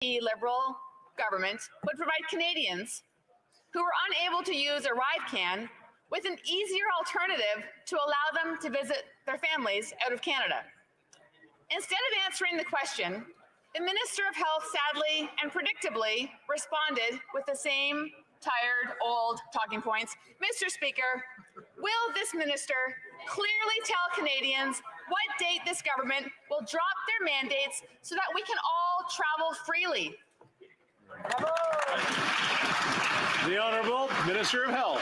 The Liberal government would provide Canadians who were unable to use ArriveCAN with an easier alternative to allow them to visit their families out of Canada. Instead of answering the question, the Minister of Health sadly and predictably responded with the same tired, old talking points. Mr. Speaker, will this minister clearly tell Canadians what date this government will drop their mandates so that we can all travel freely? The Honourable Minister of Health.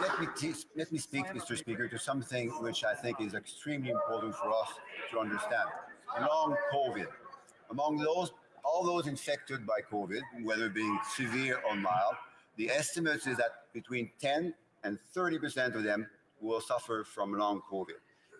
Let me speak, Mr. Speaker, to something which I think is extremely important for us to understand. Long COVID. Among all those infected by COVID, whether being severe or mild, the estimate is that between 10 and 30% of them will suffer from long COVID.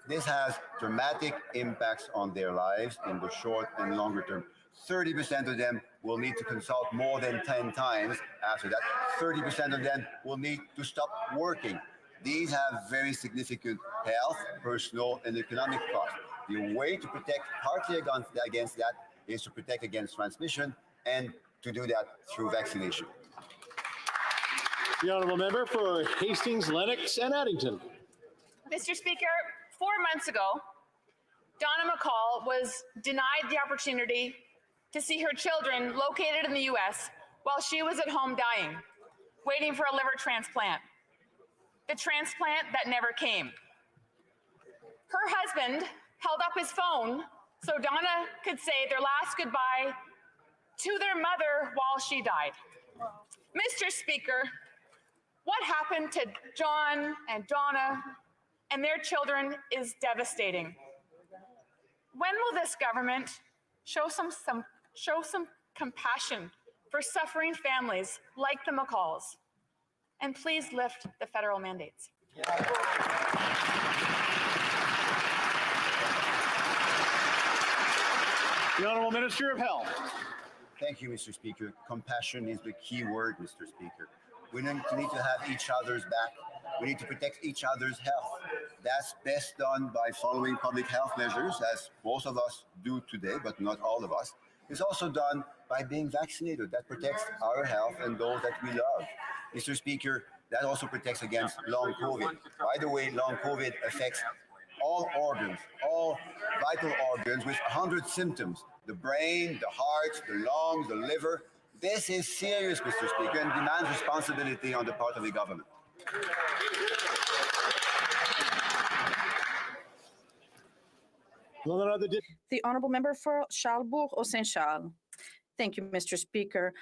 This has dramatic impacts on their lives in the short and longer term. 30% of them will need to consult more than 10 times after that. 30% of them will need to stop working. These have very significant health, personal, and economic costs. The way to protect partly against that is to protect against transmission and to do that through vaccination. The Honourable Member for Hastings, Lennox and Addington. Mr. Speaker, 4 months ago, Donna McCall was denied the opportunity to see her children located in the U.S. while she was at home dying, waiting for a liver transplant. The transplant that never came. Her husband held up his phone so Donna could say their last goodbye to their mother while she died. Mr. Speaker, what happened to John and Donna and their children is devastating. When will this government show some compassion for suffering families like the McCalls? And please lift the federal mandates. The Honourable Minister of Health. Thank you, Mr. Speaker. Compassion is the key word, Mr. Speaker. We need to have each other's back. We need to protect each other's health. That's best done by following public health measures, as most of us do today, but not all of us. It's also done by being vaccinated. That protects our health and those that we love. Mr. Speaker, that also protects against long COVID. By the way, long COVID affects all organs, all vital organs with 100 symptoms. The brain, the heart, the lungs, the liver. This is serious, Mr. Speaker, and demands responsibility on the part of the government. The Honourable Member for Charlesbourg or Saint Charles. Thank you, Mr. Speaker.